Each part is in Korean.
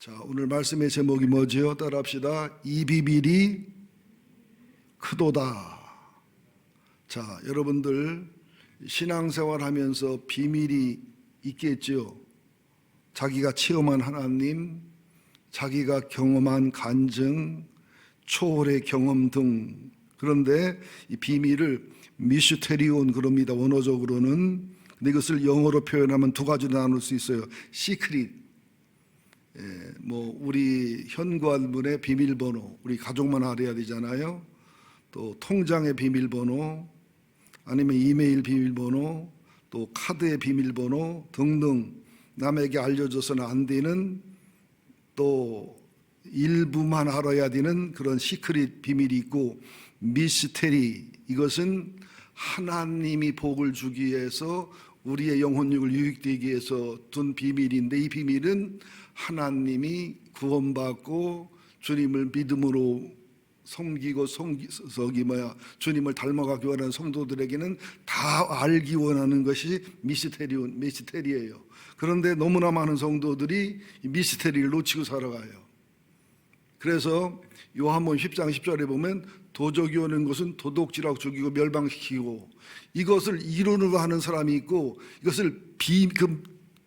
자, 오늘 말씀의 제목이 뭐지요? 따라합시다. 이 비밀이 크도다. 자, 여러분들 신앙생활 하면서 비밀이 있겠지요. 자기가 체험한 하나님, 자기가 경험한 간증, 초월의 경험 등. 그런데 이 비밀을 미스테리온 그럽니다. 원어적으로는. 근데 이것을 영어로 표현하면 두 가지로 나눌 수 있어요. 시크릿. 우리 현관문의 비밀번호, 우리 가족만 알아야 되잖아요. 또 통장의 비밀번호, 아니면 이메일 비밀번호, 또 카드의 비밀번호 등등 남에게 알려줘서는 안 되는, 또 일부만 알아야 되는 그런 시크릿 비밀이 있고, 미스테리, 이것은 하나님이 복을 주기 위해서 우리의 영혼육을 유익되기 위해서 둔 비밀인데, 이 비밀은 하나님이 구원받고 주님을 믿음으로 섬기고 주님을 닮아가기 원하는 성도들에게는 다 알기 원하는 것이 미스테리예요. 그런데 너무나 많은 성도들이 이 미스테리를 놓치고 살아가요. 그래서 요한복음 10장 10절에 보면 도적이 오는 것은 도둑질하고 죽이고 멸망시키고, 이것을 이론으로 하는 사람이 있고, 이것을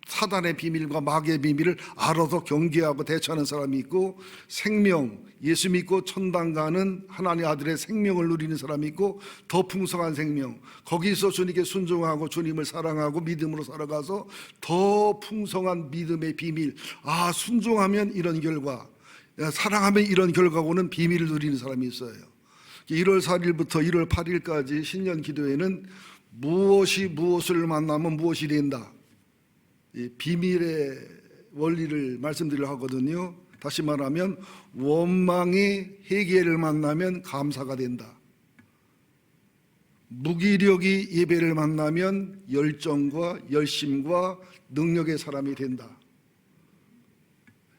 사단의 비밀과 마귀의 비밀을 알아서 경계하고 대처하는 사람이 있고, 생명, 예수 믿고 천당 가는 하나님 아들의 생명을 누리는 사람이 있고, 더 풍성한 생명, 거기서 주님께 순종하고 주님을 사랑하고 믿음으로 살아가서 더 풍성한 믿음의 비밀, 순종하면 이런 결과, 사랑하면 이런 결과가 오는 비밀을 누리는 사람이 있어요. 1월 4일부터 1월 8일까지 신년 기도회는 무엇이 무엇을 만나면 무엇이 된다, 비밀의 원리를 말씀드리려 하거든요. 다시 말하면 원망의 회개를 만나면 감사가 된다. 무기력이 예배를 만나면 열정과 열심과 능력의 사람이 된다.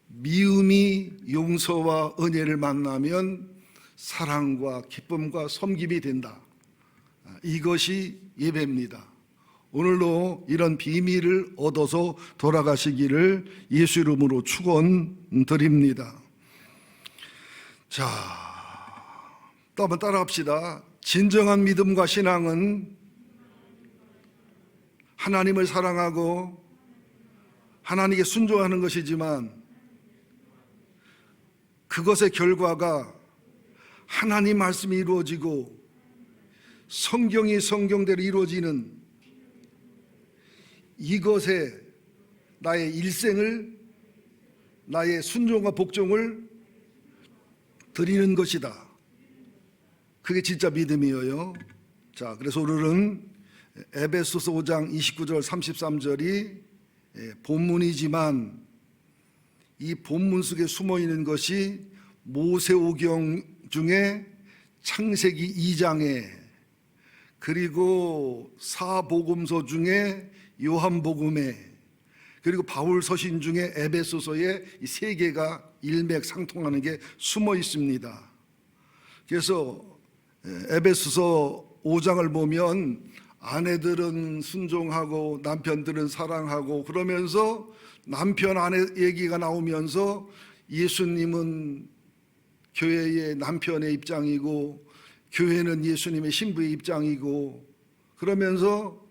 미움이 용서와 은혜를 만나면 사랑과 기쁨과 섬김이 된다. 이것이 예배입니다. 오늘도 이런 비밀을 얻어서 돌아가시기를 예수 이름으로 축원드립니다. 자, 또 한번 따라합시다. 진정한 믿음과 신앙은 하나님을 사랑하고 하나님께 순종하는 것이지만, 그것의 결과가 하나님 말씀이 이루어지고 성경이 성경대로 이루어지는, 이것에 나의 일생을, 나의 순종과 복종을 드리는 것이다. 그게 진짜 믿음이에요. 자, 그래서 오늘은 에베소서 5장 29절 33절이 본문이지만, 이 본문 속에 숨어 있는 것이 모세오경 중에 창세기 2장에, 그리고 사복음서 중에 요한복음에, 그리고 바울 서신 중에 에베소서에 이 세 개가 일맥상통하는 게 숨어 있습니다. 그래서 에베소서 5장을 보면 아내들은 순종하고 남편들은 사랑하고, 그러면서 남편 아내 얘기가 나오면서 예수님은 교회의 남편의 입장이고 교회는 예수님의 신부의 입장이고, 그러면서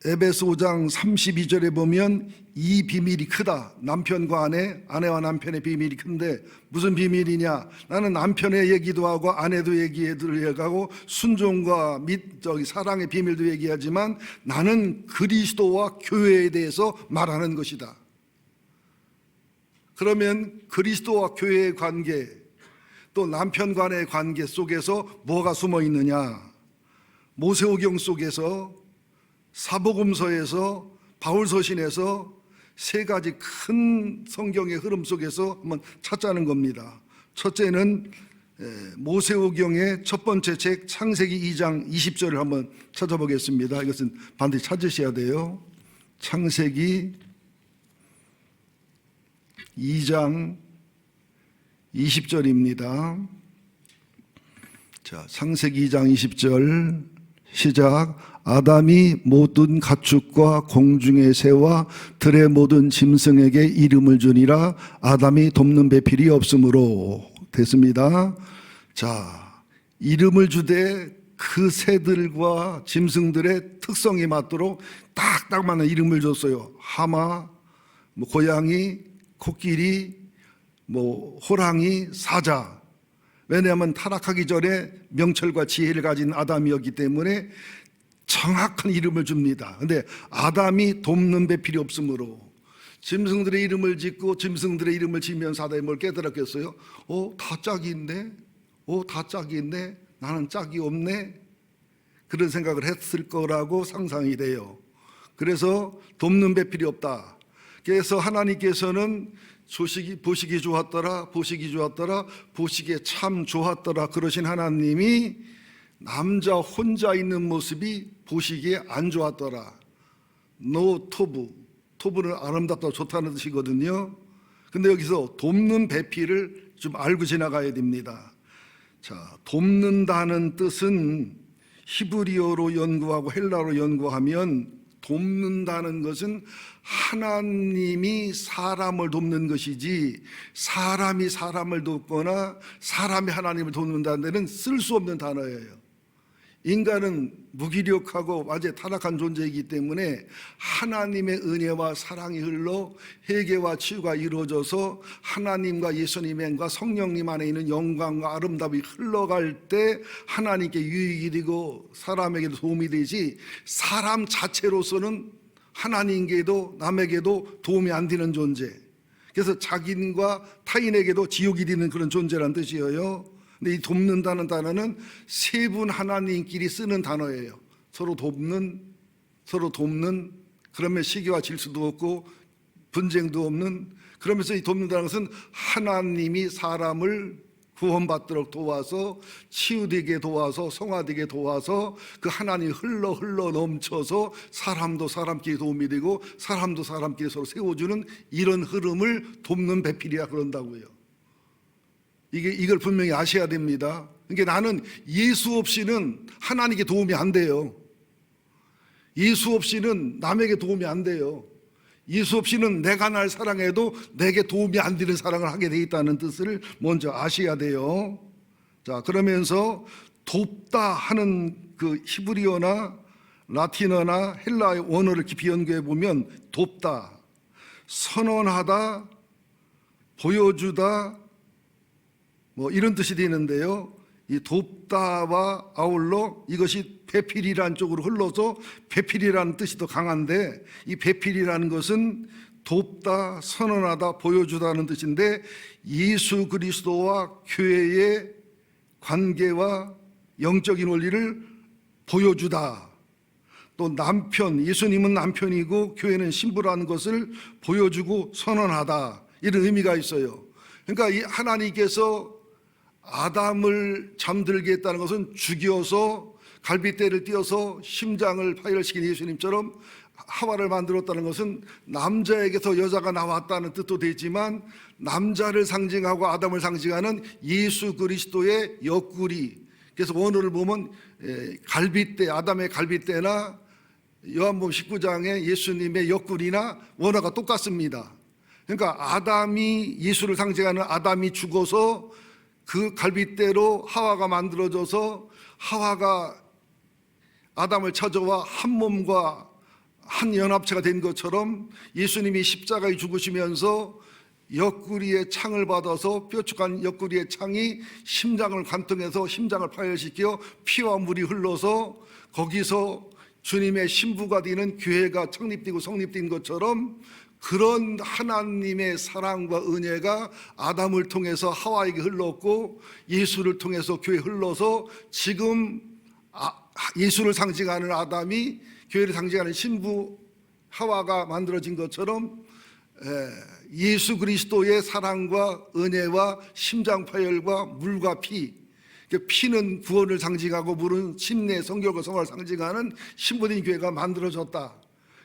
에베소 5장 32절에 보면 이 비밀이 크다. 남편과 아내와 남편의 비밀이 큰데, 무슨 비밀이냐? 나는 남편의 얘기도 하고 아내도 얘기하고 순종과 사랑의 비밀도 얘기하지만, 나는 그리스도와 교회에 대해서 말하는 것이다. 그러면 그리스도와 교회의 관계, 또 남편 간의 관계 속에서 뭐가 숨어 있느냐? 모세오경 속에서, 사복음서에서, 바울서신에서 세 가지 큰 성경의 흐름 속에서 한번 찾자는 겁니다. 첫째는 모세오경의 첫 번째 책 창세기 2장 20절을 한번 찾아보겠습니다. 이것은 반드시 찾으셔야 돼요. 창세기 2장 20절입니다. 자, 창세기 2장 20절 시작. 아담이 모든 가축과 공중의 새와 들의 모든 짐승에게 이름을 주니라. 아담이 돕는 배필이 없으므로. 됐습니다. 자, 이름을 주되 그 새들과 짐승들의 특성에 맞도록 딱딱 맞는 이름을 줬어요. 하마, 고양이, 코끼리, 호랑이, 사자. 왜냐하면 타락하기 전에 명철과 지혜를 가진 아담이었기 때문에 정확한 이름을 줍니다. 근데 아담이 돕는 배필이 없으므로 짐승들의 이름을 짓고 짐승들의 이름을 지면서 아담이 뭘 깨달았겠어요? 다 짝이 있네. 다 짝이 있네. 나는 짝이 없네. 그런 생각을 했을 거라고 상상이 돼요. 그래서 돕는 배필이 없다. 그래서 하나님께서는 보시기 좋았더라, 보시기 좋았더라, 보시기에 참 좋았더라 그러신 하나님이 남자 혼자 있는 모습이 보시기에 안 좋았더라. 노 토부, 토부는 아름답다 좋다는 뜻이거든요. 근데 여기서 돕는 배필을 좀 알고 지나가야 됩니다. 자, 돕는다는 뜻은 히브리어로 연구하고 헬라어로 연구하면 돕는다는 것은 하나님이 사람을 돕는 것이지 사람이 사람을 돕거나 사람이 하나님을 돕는다는 데는 쓸 수 없는 단어예요. 인간은 무기력하고 완전히 타락한 존재이기 때문에 하나님의 은혜와 사랑이 흘러 회개와 치유가 이루어져서 하나님과 예수님과 성령님 안에 있는 영광과 아름다움이 흘러갈 때 하나님께 유익이 되고 사람에게도 도움이 되지 사람 자체로서는 하나님께도 남에게도 도움이 안 되는 존재. 그래서 자기인과 타인에게도 지옥이 되는 그런 존재란 뜻이에요. 근데 이 돕는다는 단어는 세 분 하나님끼리 쓰는 단어예요. 서로 돕는. 그러면 시기와 질수도 없고 분쟁도 없는. 그러면서 이 돕는다는 것은 하나님이 사람을 구원받도록 도와서 치유되게 도와서 성화되게 도와서 그 하나님이 흘러 넘쳐서 사람도 사람끼리 도움이 되고 사람도 사람끼리 서로 세워주는 이런 흐름을 돕는 배필이라 그런다고요. 이걸 분명히 아셔야 됩니다. 그러니까 나는 예수 없이는 하나님께 도움이 안 돼요. 예수 없이는 남에게 도움이 안 돼요. 예수 없이는 내가 날 사랑해도 내게 도움이 안 되는 사랑을 하게 돼 있다는 뜻을 먼저 아셔야 돼요. 자, 그러면서 돕다 하는 그 히브리어나 라틴어나 헬라의 원어를 깊이 연구해 보면 돕다, 선언하다, 보여주다 이런 뜻이 되는데요. 이 돕다와 아울러 이것이 배필이라는 쪽으로 흘러서 배필이라는 뜻이 더 강한데 이 배필이라는 것은 돕다, 선언하다, 보여주다는 뜻인데 예수 그리스도와 교회의 관계와 영적인 원리를 보여주다. 또 남편, 예수님은 남편이고 교회는 신부라는 것을 보여주고 선언하다. 이런 의미가 있어요. 그러니까 이 하나님께서 아담을 잠들게 했다는 것은 죽여서 갈빗대를 띄어서 심장을 파열시킨 예수님처럼 하와를 만들었다는 것은 남자에게서 여자가 나왔다는 뜻도 되지만 남자를 상징하고 아담을 상징하는 예수 그리스도의 옆구리. 그래서 원어를 보면 갈빗대, 아담의 갈빗대나 요한복음 19장의 예수님의 옆구리나 원어가 똑같습니다. 그러니까 아담이 예수를 상징하는 아담이 죽어서 그 갈빗대로 하와가 만들어져서 하와가 아담을 찾아와 한 몸과 한 연합체가 된 것처럼 예수님이 십자가에 죽으시면서 옆구리에 창을 받아서 뾰족한 옆구리의 창이 심장을 관통해서 심장을 파열시켜 피와 물이 흘러서 거기서 주님의 신부가 되는 교회가 창립되고 성립된 것처럼 그런 하나님의 사랑과 은혜가 아담을 통해서 하와에게 흘렀고 예수를 통해서 교회에 흘러서 지금 예수를 상징하는 아담이 교회를 상징하는 신부 하와가 만들어진 것처럼 예수 그리스도의 사랑과 은혜와 심장파열과 물과 피는 구원을 상징하고 물은 침례, 성결과 성화를 상징하는 신부된 교회가 만들어졌다.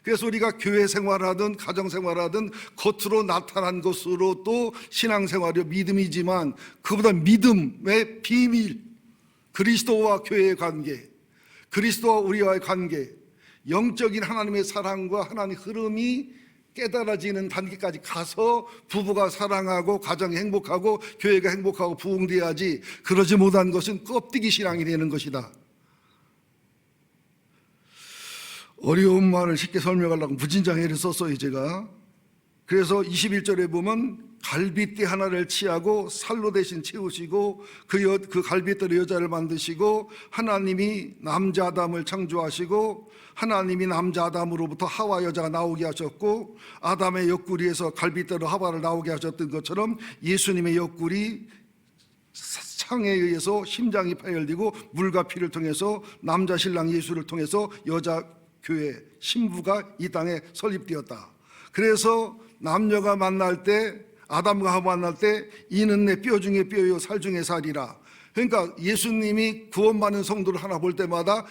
그래서 우리가 교회 생활하든 가정 생활하든 겉으로 나타난 것으로 또 신앙생활이 믿음이지만 그보다 믿음의 비밀, 그리스도와 교회의 관계, 그리스도와 우리와의 관계, 영적인 하나님의 사랑과 하나님의 흐름이 깨달아지는 단계까지 가서 부부가 사랑하고 가정이 행복하고 교회가 행복하고 부흥돼야지, 그러지 못한 것은 껍데기 신앙이 되는 것이다. 어려운 말을 쉽게 설명하려고 무진장애를 썼어요 제가. 그래서 21절에 보면 갈빗대 하나를 취하고 살로 대신 채우시고 그 갈빗대로 여자를 만드시고, 하나님이 남자 아담을 창조하시고 하나님이 남자 아담으로부터 하와 여자가 나오게 하셨고, 아담의 옆구리에서 갈빗대로 하와를 나오게 하셨던 것처럼 예수님의 옆구리 창에 의해서 심장이 파열되고 물과 피를 통해서 남자 신랑 예수를 통해서 여자 교회 신부가 이 땅에 설립되었다. 그래서 남녀가 만날 때, 아담과 하와 만날 때 이는 내 뼈 중에 뼈요 살 중에 살이라. 그러니까 예수님이 구원받는 성도를 하나 볼 때마다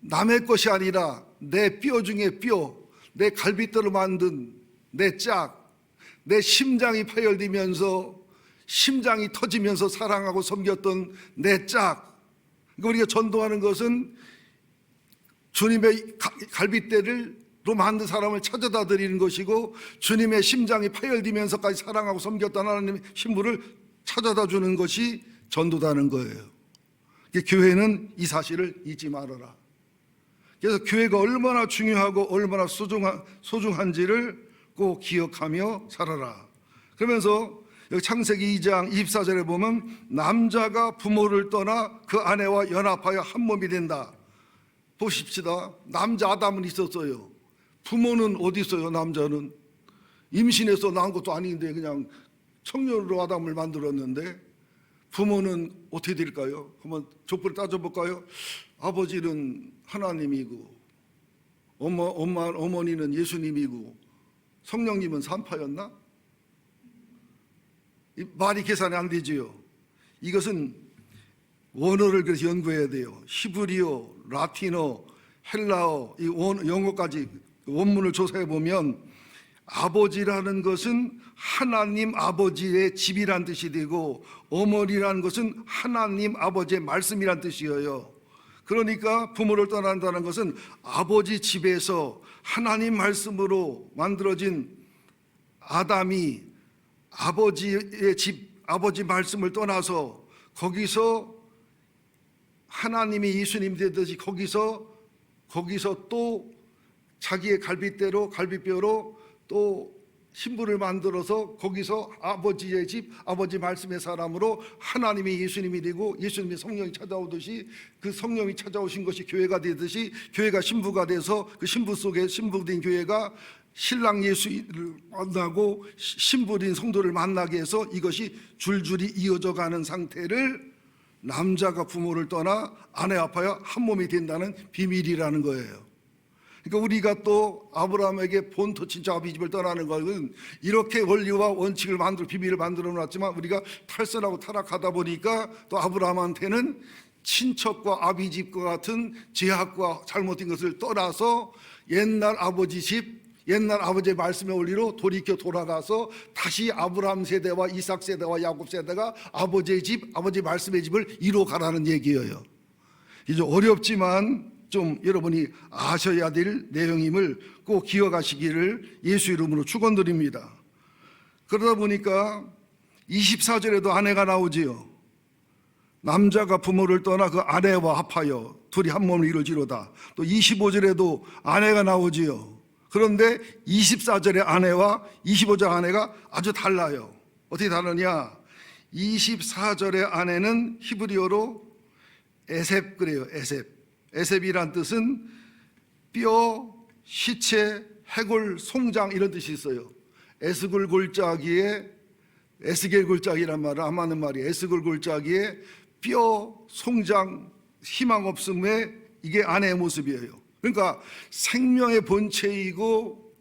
남의 것이 아니라 내 뼈 중에 뼈, 내 갈빗대로 만든 내 짝, 내 심장이 파열되면서 심장이 터지면서 사랑하고 섬겼던 내 짝. 그러니까 우리가 전도하는 것은 주님의 갈빗대로 만든 사람을 찾아다 드리는 것이고, 주님의 심장이 파열되면서까지 사랑하고 섬겼던 하나님의 신부를 찾아다 주는 것이 전도다는 거예요. 교회는 이 사실을 잊지 말아라. 그래서 교회가 얼마나 중요하고 얼마나 소중한지를 꼭 기억하며 살아라. 그러면서 여기 창세기 2장 24절에 보면 남자가 부모를 떠나 그 아내와 연합하여 한 몸이 된다. 보십시다. 남자 아담은 있었어요. 부모는 어디 있어요? 남자는 임신해서 낳은 것도 아닌데 그냥 청년으로 아담을 만들었는데, 부모는 어떻게 될까요? 한번 족보를 따져볼까요? 아버지는 하나님이고 어머니는 예수님이고 성령님은 산파였나? 말이 계산이 안 되지요. 이것은 원어를 그래서 연구해야 돼요. 히브리어, 라틴어, 헬라어, 이 영어까지 원문을 조사해 보면 아버지라는 것은 하나님 아버지의 집이란 뜻이 되고, 어머니라는 것은 하나님 아버지의 말씀이란 뜻이에요. 그러니까 부모를 떠난다는 것은 아버지 집에서 하나님 말씀으로 만들어진 아담이 아버지의 집, 아버지 말씀을 떠나서 거기서 하나님이 예수님 되듯이 거기서 또 자기의 갈빗뼈로 또 신부를 만들어서 거기서 아버지의 집, 아버지 말씀의 사람으로 하나님이 예수님이 되고 예수님이 성령이 찾아오듯이 그 성령이 찾아오신 것이 교회가 되듯이 교회가 신부가 돼서 그 신부 속에 신부된 교회가 신랑 예수를 만나고 신부된 성도를 만나게 해서 이것이 줄줄이 이어져 가는 상태를 남자가 부모를 떠나 아내 앞하여 한 몸이 된다는 비밀이라는 거예요. 그러니까 우리가 또 아브라함에게 본토 친척 아비집을 떠나는 것은 이렇게 원리와 원칙을 비밀을 만들어 놨지만, 우리가 탈선하고 타락하다 보니까 또 아브라함한테는 친척과 아비집과 같은 죄악과 잘못된 것을 떠나서 옛날 아버지 집, 옛날 아버지의 말씀의 원리로 돌아가서 다시 아브라함 세대와 이삭 세대와 야곱 세대가 아버지의 집, 아버지 말씀의 집을 이루어가라는 얘기예요. 이제 어렵지만 좀 여러분이 아셔야 될 내용임을 꼭 기억하시기를 예수 이름으로 축원드립니다. 그러다 보니까 24절에도 아내가 나오지요. 남자가 부모를 떠나 그 아내와 합하여 둘이 한 몸을 이루지로다. 또 25절에도 아내가 나오지요. 그런데 24절의 아내와 25절 아내가 아주 달라요. 어떻게 다르냐? 24절의 아내는 히브리어로 에셉 그래요. 에셉이란 뜻은 뼈, 시체, 해골, 송장 이런 뜻이 있어요. 에스굴 골짜기에, 에스겔 골짜기란 말은 안 맞는 말이에요. 에스굴 골짜기에 뼈, 송장, 희망 없음에 이게 아내의 모습이에요. 그러니까 생명의 본체이고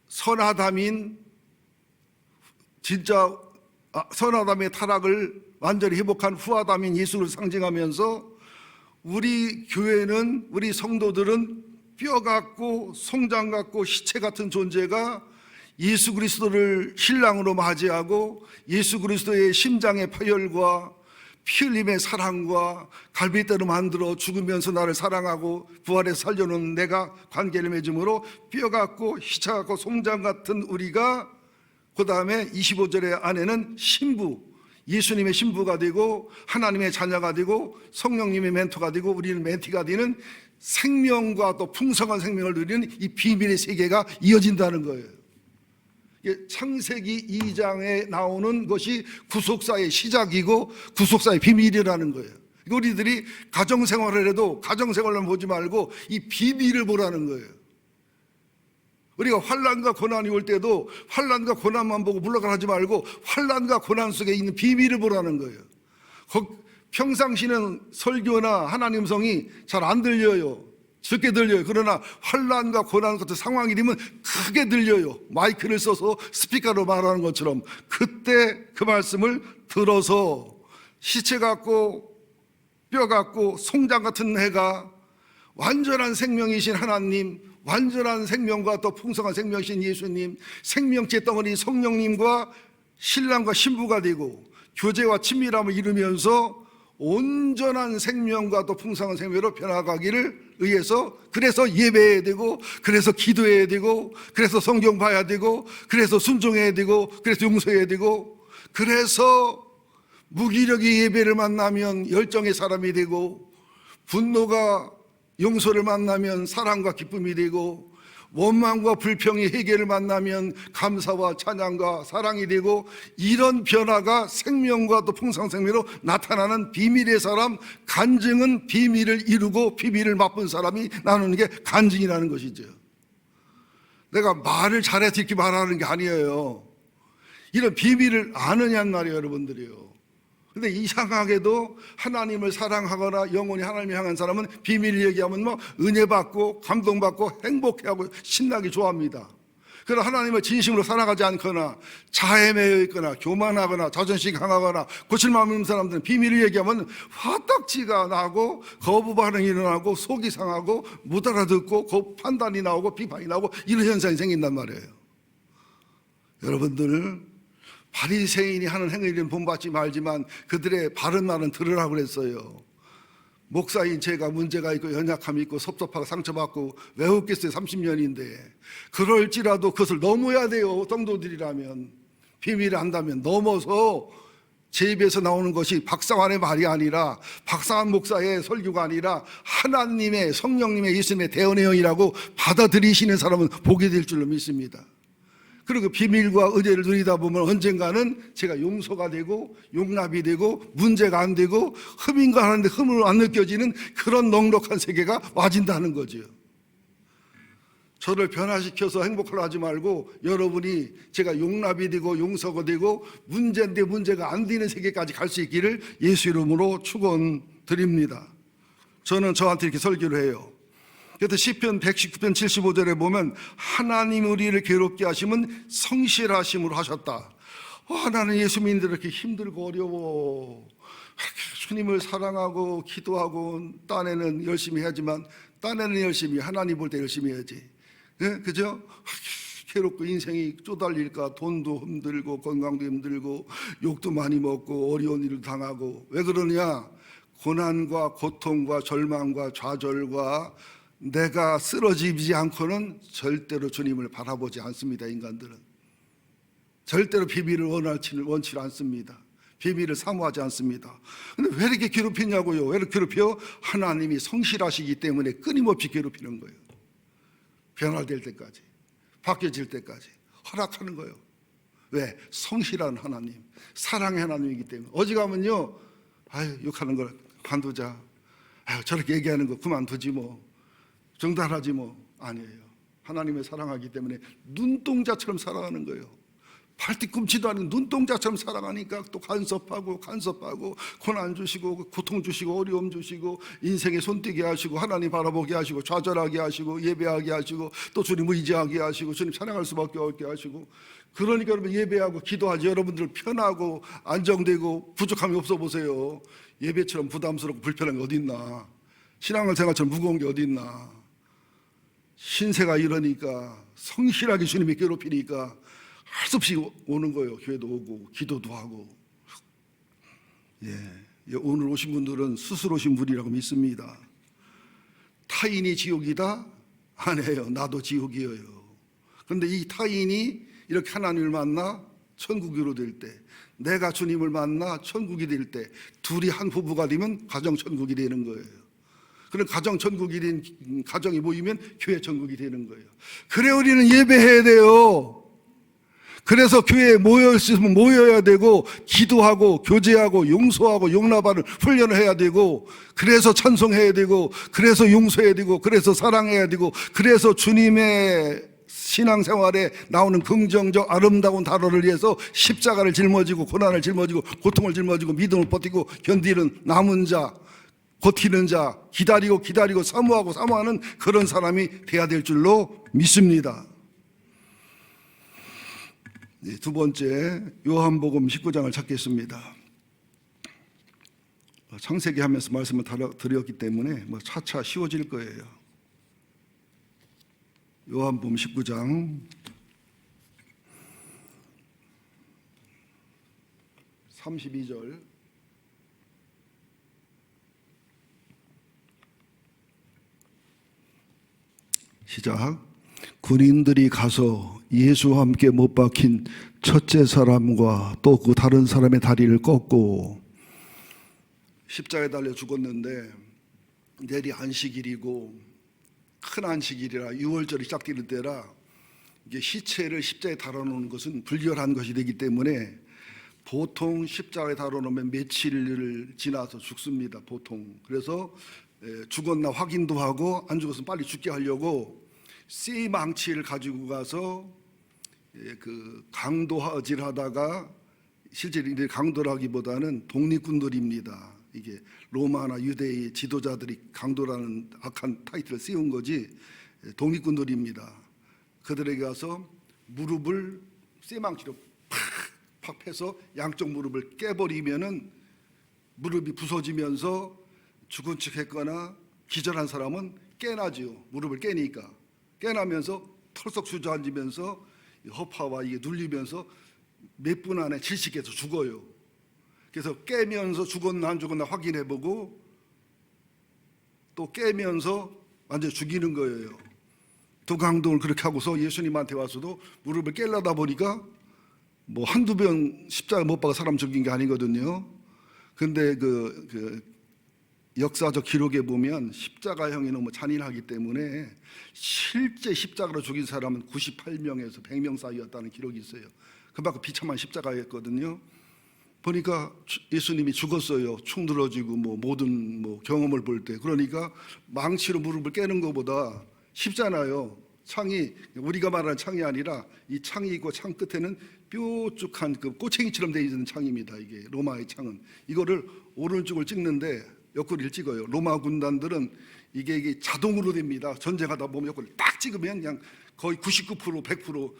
선아담인 진짜 선아담의 타락을 완전히 회복한 후아담인 예수를 상징하면서 우리 교회는, 우리 성도들은 뼈 같고 송장 같고 시체 같은 존재가 예수 그리스도를 신랑으로 맞이하고 예수 그리스도의 심장의 파열과 피 흘림의 사랑과 갈빗대로 만들어 죽으면서 나를 사랑하고 부활해서 살려놓은 내가 관계를 맺음으로 뼈같고 희차같고 송장 같은 우리가, 그 다음에 25절의 안에는 신부, 예수님의 신부가 되고 하나님의 자녀가 되고 성령님의 멘토가 되고 우리는 멘티가 되는 생명과 또 풍성한 생명을 누리는 이 비밀의 세계가 이어진다는 거예요. 창세기 2장에 나오는 것이 구속사의 시작이고 구속사의 비밀이라는 거예요. 우리들이 가정생활을 해도 가정생활만 보지 말고 이 비밀을 보라는 거예요. 우리가 환난과 고난이 올 때도 환난과 고난만 보고 물러가지 말고 환난과 고난 속에 있는 비밀을 보라는 거예요. 평상시는 설교나 하나님 성이 잘 안 들려요. 적게 들려요. 그러나 환난과 고난 같은 상황이 되면 크게 들려요. 마이크를 써서 스피커로 말하는 것처럼 그때 그 말씀을 들어서 시체 같고 뼈 같고 송장 같은 해가 완전한 생명이신 하나님, 완전한 생명과 또 풍성한 생명이신 예수님, 생명체 덩어리 성령님과 신랑과 신부가 되고 교제와 친밀함을 이루면서 온전한 생명과 또 풍성한 생명으로 변화가기를 위해서, 그래서 예배해야 되고, 그래서 기도해야 되고, 그래서 성경 봐야 되고, 그래서 순종해야 되고, 그래서 용서해야 되고, 그래서 무기력의 예배를 만나면 열정의 사람이 되고, 분노가 용서를 만나면 사랑과 기쁨이 되고, 원망과 불평의 해결을 만나면 감사와 찬양과 사랑이 되고, 이런 변화가 생명과 또 풍성생명으로 나타나는 비밀의 사람, 간증은 비밀을 이루고 비밀을 맛본 사람이 나누는 게 간증이라는 것이죠. 내가 말을 잘해서 이렇게 말하는 게 아니에요. 이런 비밀을 아느냐는 말이에요, 여러분들이요. 근데 이상하게도 하나님을 사랑하거나 영원히 하나님을 향한 사람은 비밀을 얘기하면 뭐 은혜 받고 감동받고 행복해하고 신나게 좋아합니다. 그러나 하나님을 진심으로 사랑하지 않거나 자해에 매여 있거나 교만하거나 자존심 강하거나 고칠마음 있는 사람들은 비밀을 얘기하면 화딱지가 나고 거부 반응이 일어나고 속이 상하고 못 알아듣고 판단이 나오고 비판이 나오고 이런 현상이 생긴단 말이에요. 여러분들, 바리새인이 하는 행위는 본받지 말지만 그들의 바른 말은 들으라고 그랬어요. 목사인 제가 문제가 있고 연약함이 있고 섭섭하고 상처받고 왜 웃겠어요? 30년인데 그럴지라도 그것을 넘어야 돼요. 성도들이라면, 비밀을 안다면 넘어서 제 입에서 나오는 것이 박상환의 말이 아니라, 박상환 목사의 설교가 아니라 하나님의 성령님의 예수님의 대언의 영이라고 받아들이시는 사람은 복이 될 줄로 믿습니다. 그리고 비밀과 은혜를 누리다 보면 언젠가는 제가 용서가 되고 용납이 되고 문제가 안 되고 흠인가 하는데 흠으로 안 느껴지는 그런 넉넉한 세계가 와진다는 거죠. 저를 변화시켜서 행복하려 하지 말고 여러분이 제가 용납이 되고 용서가 되고 문제인데 문제가 안 되는 세계까지 갈 수 있기를 예수 이름으로 축원드립니다. 저는 저한테 이렇게 설교를 해요. 그래서 시편 119편 75절에 보면 하나님 우리를 괴롭게 하심은 성실하심으로 하셨다. 나는 예수 믿는데 이렇게 힘들고 어려워. 주님을 사랑하고 기도하고 딴에는 열심히 해야지만, 딴에는 열심히, 하나님 볼 때 열심히 해야지. 네? 그죠? 괴롭고 인생이 쪼달릴까, 돈도 힘들고 건강도 힘들고 욕도 많이 먹고 어려운 일을 당하고. 왜 그러냐? 고난과 고통과 절망과 좌절과 내가 쓰러지지 않고는 절대로 주님을 바라보지 않습니다. 인간들은 절대로 비밀을 원치 않습니다. 비밀을 사모하지 않습니다. 근데 왜 이렇게 괴롭히냐고요? 왜 이렇게 괴롭혀? 하나님이 성실하시기 때문에 끊임없이 괴롭히는 거예요. 변화될 때까지, 바뀌어질 때까지 허락하는 거예요. 왜? 성실한 하나님, 사랑의 하나님이기 때문에. 어지간하면요, 욕하는 걸 관두자, 저렇게 얘기하는 거 그만두지 뭐, 정단하지 뭐. 아니에요. 하나님을 사랑하기 때문에 눈동자처럼 사랑하는 거예요. 발뒤꿈치도 아닌 눈동자처럼 사랑하니까 또 간섭하고 고난 주시고 고통 주시고 어려움 주시고 인생에 손떼게 하시고 하나님 바라보게 하시고 좌절하게 하시고 예배하게 하시고 또 주님 의지하게 하시고 주님 사랑할 수밖에 없게 하시고. 그러니까 여러분 예배하고 기도하지. 여러분들 편하고 안정되고 부족함이 없어 보세요. 예배처럼 부담스럽고 불편한 게 어디 있나. 신앙생활처럼 무거운 게 어디 있나. 신세가 이러니까, 성실하게 주님이 괴롭히니까 할 수 없이 오는 거예요. 교회도 오고 기도도 하고. 오늘 오신 분들은 스스로 오신 분이라고 믿습니다. 타인이 지옥이다? 아니에요. 나도 지옥이에요. 그런데 이 타인이 이렇게 하나님을 만나 천국으로 될 때, 내가 주님을 만나 천국이 될 때, 둘이 한 부부가 되면 가정 천국이 되는 거예요. 그런 가정 천국이 된 가정이 모이면 교회 천국이 되는 거예요. 그래 우리는 예배해야 돼요. 그래서 교회에 모여 있으면 모여야 되고, 기도하고 교제하고 용서하고 용납하는 훈련을 해야 되고, 그래서 찬송해야 되고, 그래서 용서해야 되고, 그래서 사랑해야 되고, 그래서 주님의 신앙생활에 나오는 긍정적 아름다운 단어를 위해서 십자가를 짊어지고 고난을 짊어지고 고통을 짊어지고 믿음을 버티고 견디는 남은 자, 버티는 자, 기다리고 사모하고 사모하는 그런 사람이 돼야 될 줄로 믿습니다. 두 번째, 요한복음 19장을 찾겠습니다. 창세기 하면서 말씀을 드렸기 때문에 차차 쉬워질 거예요. 요한복음 19장 32절 시작. 군인들이 가서 예수와 함께 못 박힌 첫째 사람과 또 그 다른 사람의 다리를 꺾고, 십자가에 달려 죽었는데 내일이 안식일이고 큰 안식일이라 6월절이 시작되는 때라 이게 시체를 십자가에 달아놓는 것은 불결한 것이 되기 때문에 보통 십자가에 달아놓으면 며칠을 지나서 죽습니다. 보통. 그래서 죽었나 확인도 하고 안 죽었으면 빨리 죽게 하려고 쇠망치를 가지고 가서 그 강도질하다가, 실제 이들 강도라기보다는 독립군들입니다. 이게 로마나 유대의 지도자들이 강도라는 악한 타이틀을 씌운 거지, 독립군들입니다. 그들에게 가서 무릎을 쇠망치로 팍 패서 양쪽 무릎을 깨버리면은 무릎이 부서지면서 죽은 척 했거나 기절한 사람은 깨나지요. 무릎을 깨니까. 깨나면서 털썩 주저앉으면서 허파와 이게 눌리면서 몇 분 안에 질식해서 죽어요. 그래서 깨면서 죽었나 안 죽었나 확인해보고 또 깨면서 완전히 죽이는 거예요. 도강동을 그렇게 하고서 예수님한테 와서도 무릎을 깨려다 보니까 뭐 한두 번 십자가 못 박아 사람 죽인 게 아니거든요. 근데 그 역사적 기록에 보면 십자가형이 너무 잔인하기 때문에 실제 십자가로 죽인 사람은 98명에서 100명 사이였다는 기록이 있어요. 그만큼 비참한 십자가였거든요. 보니까 예수님이 죽었어요. 축 늘어지고 모든 경험을 볼 때. 그러니까 망치로 무릎을 깨는 것보다 쉽잖아요. 창이, 우리가 말하는 창이 아니라 이 창이 있고 창 끝에는 뾰족한 그 꼬챙이처럼 되어 있는 창입니다. 이게 로마의 창은. 이거를 오른쪽을 찍는데 옆구리를 찍어요. 로마 군단들은 이게 자동으로 됩니다. 전쟁하다 보면 옆구리를 딱 찍으면 그냥 거의 99% 100%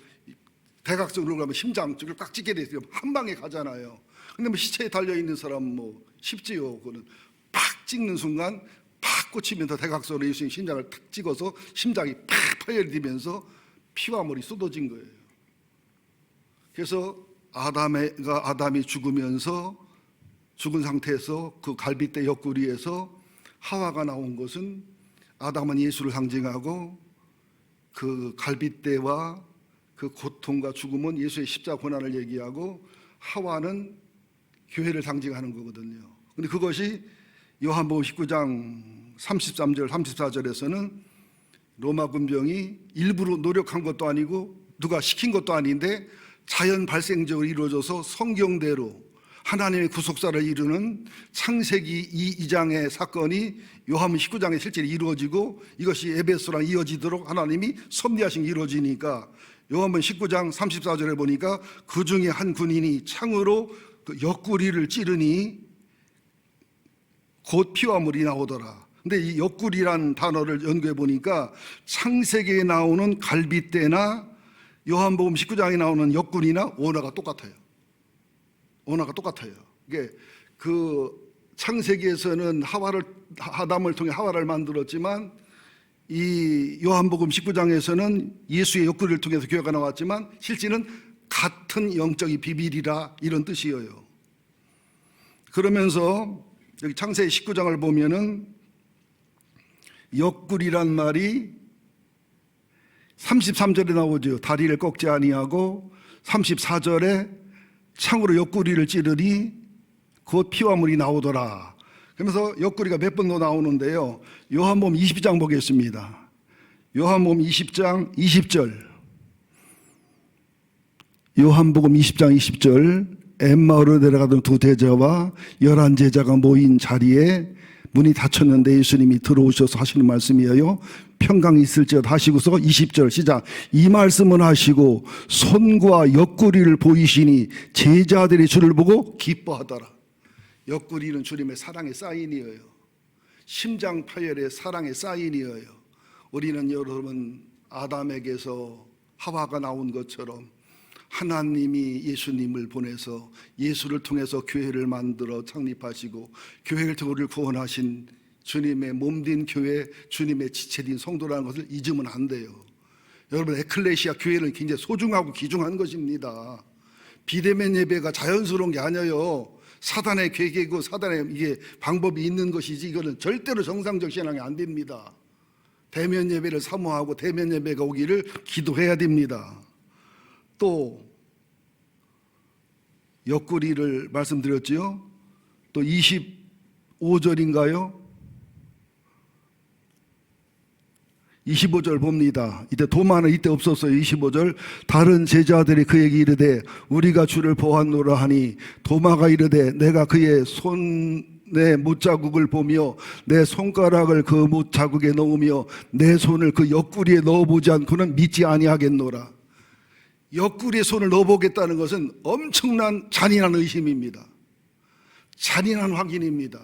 대각선으로 가면 심장 쪽을 딱 찍게 돼서 한 방에 가잖아요. 근데 시체에 달려있는 사람 쉽지요. 그거는 팍 찍는 순간 팍 꽂히면서 대각선으로 예수님 심장을 탁 찍어서 심장이 팍 파열되면서 피와 물이 쏟아진 거예요. 그래서 아담이 죽으면서 죽은 상태에서 그 갈빗대 옆구리에서 하와가 나온 것은, 아담은 예수를 상징하고 그 갈빗대와 그 고통과 죽음은 예수의 십자가 고난을 얘기하고, 하와는 교회를 상징하는 거거든요. 그런데 그것이 요한복음 19장 33절 34절에서는 로마 군병이 일부러 노력한 것도 아니고 누가 시킨 것도 아닌데 자연 발생적으로 이루어져서 성경대로 하나님의 구속사를 이루는 창세기 2장의 사건이 요한복음 19장에 실제로 이루어지고, 이것이 에베소랑 이어지도록 하나님이 섭리하신 게 이루어지니까 요한복음 19장 34절에 보니까 그 중에 한 군인이 창으로 그 옆구리를 찌르니 곧 피와 물이 나오더라. 근데 이 옆구리란 단어를 연구해 보니까 창세기에 나오는 갈빗대나 요한복음 19장에 나오는 옆구리나 언어가 똑같아요. 언어가 똑같아요. 이게 그 창세기에서는 아담을 통해 하와를 만들었지만, 이 요한복음 19장에서는 예수의 옆구리를 통해서 교회가 나왔지만 실제는 같은 영적인 비밀이라, 이런 뜻이에요. 그러면서 여기 창세기 19장을 보면은 옆구리란 말이 33절에 나오죠. 다리를 꺾지 아니하고 34절에 창으로 옆구리를 찌르니 곧 피와 물이 나오더라. 그러면서 옆구리가 몇 번 더 나오는데요. 요한복음 20장 보겠습니다. 요한복음 20장 20절. 요한복음 20장 20절. 엠마오로 내려가던 두 제자와 11제자가 모인 자리에 문이 닫혔는데 예수님이 들어오셔서 하시는 말씀이에요. 평강이 있을지어다 하시고서 20절 시작. 이 말씀을 하시고 손과 옆구리를 보이시니 제자들이 주를 보고 기뻐하더라. 옆구리는 주님의 사랑의 사인이에요. 심장 파열의 사랑의 사인이에요. 우리는 여러분 아담에게서 하와가 나온 것처럼 하나님이 예수님을 보내서 예수를 통해서 교회를 만들어 창립하시고 교회를 통해 우리를 구원하신 주님의 몸된 교회, 주님의 지체된 성도라는 것을 잊으면 안 돼요. 여러분 에클레시아 교회는 굉장히 소중하고 귀중한 것입니다. 비대면 예배가 자연스러운 게 아니에요. 사단의 계계고 사단의 이게 방법이 있는 것이지 이거는 절대로 정상적 신앙이 안 됩니다. 대면 예배를 사모하고 대면 예배가 오기를 기도해야 됩니다. 또 옆구리를 말씀드렸지요. 또 25절인가요? 25절 봅니다. 이때 도마는 이때 없었어요. 25절. 다른 제자들이 그에게 이르되 우리가 주를 보았노라 하니 도마가 이르되 내가 그의 손에 못자국을 보며 내 손가락을 그 못자국에 넣으며 내 손을 그 옆구리에 넣어보지 않고는 믿지 아니하겠노라. 옆구리에 손을 넣어보겠다는 것은 엄청난 잔인한 의심입니다. 잔인한 확인입니다.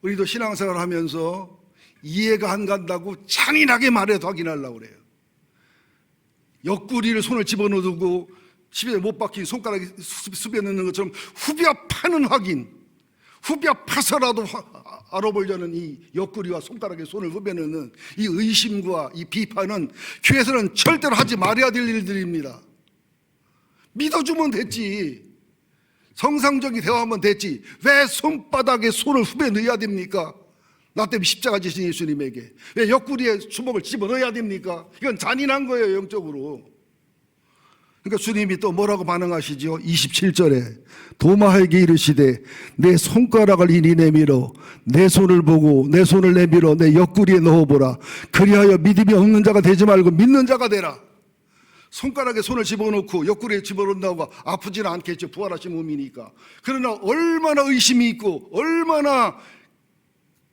우리도 신앙생활을 하면서 이해가 안 간다고 잔인하게 말해서 확인하려고 그래요. 옆구리를 손을 집어넣고 집에 못 박힌 손가락에 습에 넣는 것처럼 후벼 파는 확인, 후벼 파서라도 알아보려는 이 옆구리와 손가락에 손을 후벼 넣는 이 의심과 이 비판은 교회에서는 절대로 하지 말아야 될 일들입니다. 믿어주면 됐지. 성상적인 대화하면 됐지. 왜 손바닥에 손을 후벼 넣어야 됩니까? 나 때문에 십자가 지신 예수님에게 왜 옆구리에 주먹을 집어넣어야 됩니까? 이건 잔인한 거예요, 영적으로. 그러니까 주님이 또 뭐라고 반응하시죠? 27절에 도마에게 이르시되 내 손가락을 이리 내밀어 내 손을 보고 내 손을 내밀어 내 옆구리에 넣어보라. 그리하여 믿음이 없는 자가 되지 말고 믿는 자가 되라. 손가락에 손을 집어넣고 옆구리에 집어넣는다고 아프지는 않겠죠. 부활하신 몸이니까. 그러나 얼마나 의심이 있고 얼마나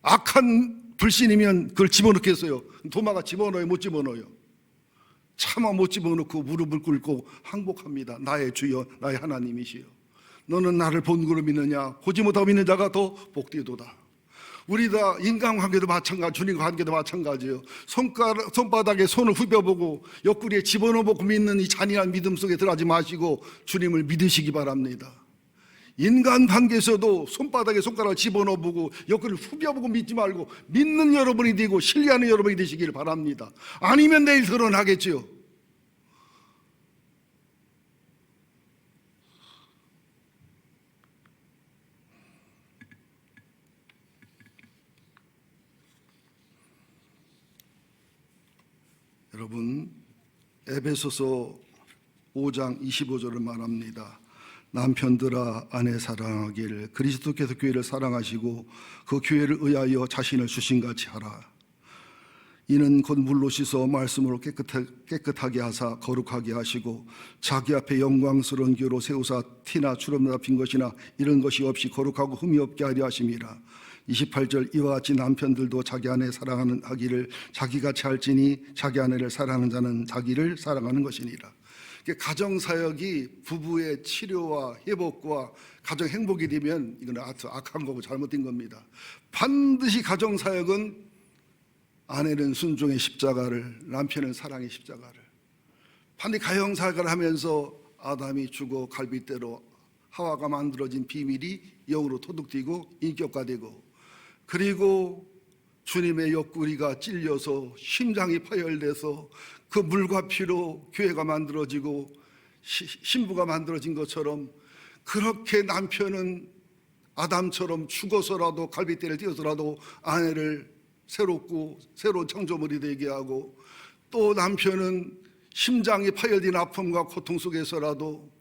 악한 불신이면 그걸 집어넣겠어요. 도마가 집어넣어요, 못 집어넣어요? 차마 못 집어넣고 무릎을 꿇고 항복합니다. 나의 주여 나의 하나님이시여 너는 나를 본구로 믿느냐? 보지 못하고 믿는 자가 더 복되도다. 우리 다 인간관계도 마찬가지, 주님 관계도 마찬가지예요. 손바닥에 손을 후벼보고 옆구리에 집어넣어보고 믿는 이 잔인한 믿음 속에 들어가지 마시고 주님을 믿으시기 바랍니다. 인간 관계에서도 손바닥에 손가락을 집어넣어보고 옆구리를 후벼보고 믿지 말고 믿는 여러분이 되고 신뢰하는 여러분이 되시길 바랍니다. 아니면 내일 드러나겠죠. 여러분 에베소서 5장 25절을 말합니다. 남편들아 아내 사랑하기를 그리스도께서 교회를 사랑하시고 그 교회를 의하여 자신을 주신같이 하라. 이는 곧 물로 씻어 말씀으로 깨끗하게 하사 거룩하게 하시고 자기 앞에 영광스러운 교로 세우사 티나 주름 잡힌 것이나 이런 것이 없이 거룩하고 흠이 없게 하려 하심이라. 28절 이와 같이 남편들도 자기 아내 사랑하는 하기를 자기같이 할지니 자기 아내를 사랑하는 자는 자기를 사랑하는 것이니라. 가정사역이 부부의 치료와 회복과 가정 행복이 되면 이건 아주 악한 거고 잘못된 겁니다. 반드시 가정사역은 아내는 순종의 십자가를, 남편은 사랑의 십자가를, 반드시 가정사역을 하면서 아담이 죽어 갈빗대로 하와가 만들어진 비밀이 영으로 토독되고 인격화되고, 그리고 주님의 옆구리가 찔려서 심장이 파열돼서 그 물과 피로 교회가 만들어지고 신부가 만들어진 것처럼, 그렇게 남편은 아담처럼 죽어서라도 갈빗대를 띄어서라도 아내를 새로운 창조물이 되게 하고, 또 남편은 심장이 파열된 아픔과 고통 속에서라도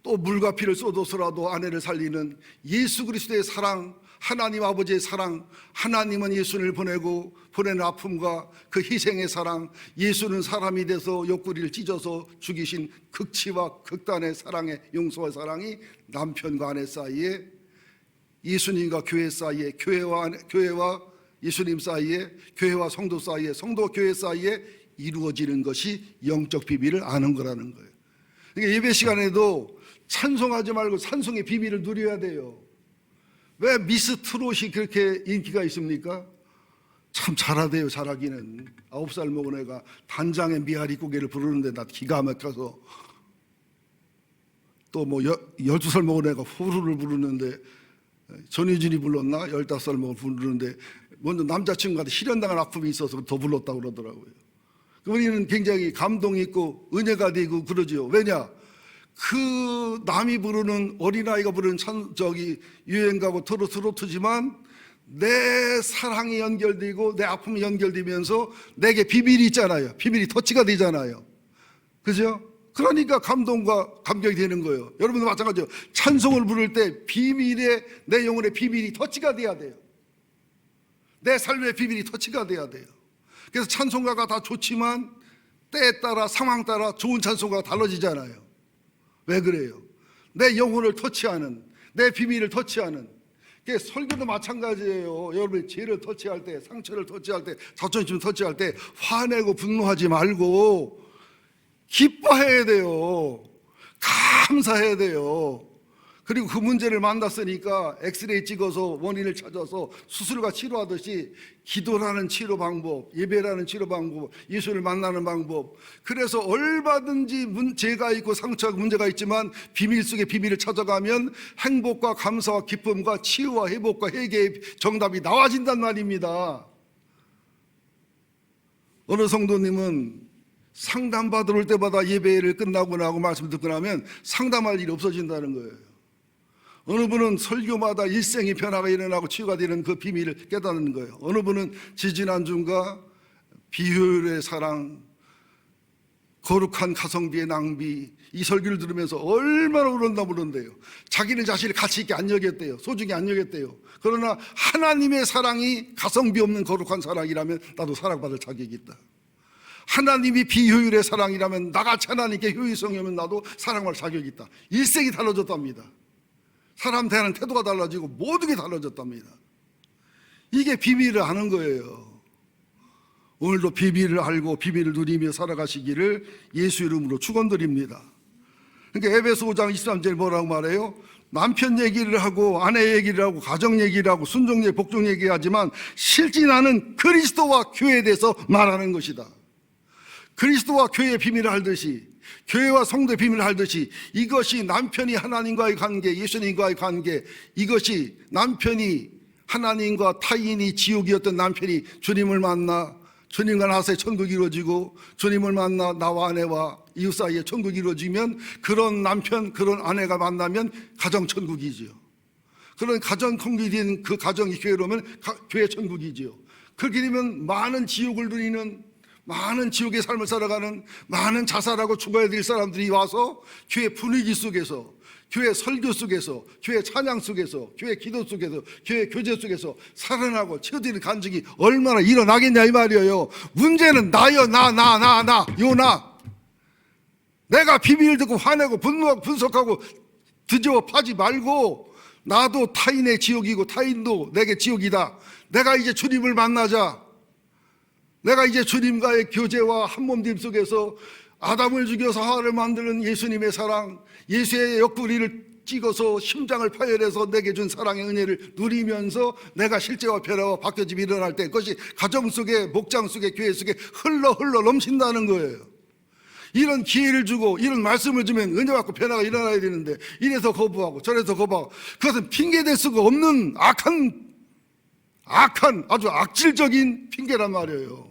또 물과 피를 쏟아서라도 아내를 살리는 예수 그리스도의 사랑, 하나님 아버지의 사랑, 하나님은 예수를 보내고 보내는 아픔과 그 희생의 사랑, 예수는 사람이 돼서 옆구리를 찢어서 죽이신 극치와 극단의 사랑의 용서와 사랑이 남편과 아내 사이에, 예수님과 교회 사이에, 교회와 예수님 사이에, 교회와 성도 사이에, 성도와 교회 사이에 이루어지는 것이 영적 비밀을 아는 거라는 거예요. 그러니까 예배 시간에도 찬송하지 말고 찬송의 비밀을 누려야 돼요. 왜 미스 트롯이 그렇게 인기가 있습니까? 참 잘하대요. 잘하기는. 9살 먹은 애가 단장의 미아리 고개를 부르는데 나 기가 막혀서, 또 뭐 12살 먹은 애가 후루를 부르는데 전희진이 불렀나? 15살 먹은 부르는데 먼저 남자친구한테 실현당한 아픔이 있어서 더 불렀다고 그러더라고요. 우리는 굉장히 감동이 있고 은혜가 되고 그러죠. 왜냐? 그 남이 부르는, 어린아이가 부르는 유행가고 트로트지만 내 사랑이 연결되고 내 아픔이 연결되면서 내게 비밀이 있잖아요. 비밀이 터치가 되잖아요. 그죠? 그러니까 감동과 감격이 되는 거예요. 여러분도 마찬가지죠. 찬송을 부를 때 내 영혼의 비밀이 터치가 돼야 돼요. 내 삶의 비밀이 터치가 돼야 돼요. 그래서 찬송가가 다 좋지만 때에 따라 상황 따라 좋은 찬송가가 달라지잖아요. 왜 그래요? 내 영혼을 터치하는, 내 비밀을 터치하는. 설교도 마찬가지예요. 여러분이 죄를 터치할 때, 상처를 터치할 때, 자존심을 터치할 때 화내고 분노하지 말고 기뻐해야 돼요. 감사해야 돼요. 그리고 그 문제를 만났으니까 엑스레이 찍어서 원인을 찾아서 수술과 치료하듯이 기도라는 치료 방법, 예배라는 치료 방법, 예수를 만나는 방법. 그래서 얼마든지 죄가 있고 상처가 문제가 있지만 비밀 속의 비밀을 찾아가면 행복과 감사와 기쁨과 치유와 회복과 회개의 정답이 나와진단 말입니다. 어느 성도님은 상담받으러 올 때마다 예배를 끝나고 나고 말씀 듣고 나면 상담할 일이 없어진다는 거예요. 어느 분은 설교마다 일생의 변화가 일어나고 치유가 되는 그 비밀을 깨닫는 거예요. 어느 분은 지지난주인가 비효율의 사랑, 거룩한 가성비의 낭비, 이 설교를 들으면서 얼마나 울었나 모른대요. 자기는 자신을 가치 있게 안 여겼대요. 소중히 안 여겼대요. 그러나 하나님의 사랑이 가성비 없는 거룩한 사랑이라면 나도 사랑받을 자격이 있다. 하나님이 비효율의 사랑이라면 나같이 하나님께 효율성이 없는 나도 사랑받을 자격이 있다. 일생이 달라졌답니다. 사람 대하는 태도가 달라지고 모든 게 달라졌답니다. 이게 비밀을 아는 거예요. 오늘도 비밀을 알고 비밀을 누리며 살아가시기를 예수 이름으로 축원드립니다. 그러니까 에베소 5장 23절에 뭐라고 말해요? 남편 얘기를 하고 아내 얘기를 하고 가정 얘기를 하고 순종 얘기, 복종 얘기하지만 실제 나는 그리스도와 교회에 대해서 말하는 것이다. 그리스도와 교회의 비밀을 알듯이, 교회와 성도의 비밀을 알듯이, 이것이 남편이 하나님과의 관계, 예수님과의 관계, 이것이 남편이 하나님과 타인이 지옥이었던 남편이 주님을 만나 주님과 나 사이에 천국이 이루어지고, 주님을 만나 나와 아내와 이웃 사이에 천국이 이루어지면, 그런 남편, 그런 아내가 만나면 가정 천국이지요. 그런 가정 천국이 된 그 가정이 교회로 오면 교회 천국이지요. 그렇게 되면 많은 지옥을 누리는, 많은 지옥의 삶을 살아가는, 많은 자살하고 죽어야 될 사람들이 와서 교회 분위기 속에서, 교회 설교 속에서, 교회 찬양 속에서, 교회 기도 속에서, 교회 교제 속에서 살아나고 치유되는 간증이 얼마나 일어나겠냐 이 말이에요. 문제는 나요. 나. 내가 비밀을 듣고 화내고 분노하고 분석하고 드저업하지 말고, 나도 타인의 지옥이고 타인도 내게 지옥이다. 내가 이제 주님을 만나자. 내가 이제 주님과의 교제와 한몸됨 속에서 아담을 죽여서 하와를 만드는 예수님의 사랑, 예수의 옆구리를 찍어서 심장을 파열해서 내게 준 사랑의 은혜를 누리면서 내가 실제와 변화와 바뀌어짐이 일어날 때, 그것이 가정 속에, 목장 속에, 교회 속에 흘러 넘친다는 거예요. 이런 기회를 주고 이런 말씀을 주면 은혜 받고 변화가 일어나야 되는데, 이래서 거부하고 저래서 거부하고, 그것은 핑계댈 수가 없는 악한 아주 악질적인 핑계란 말이에요.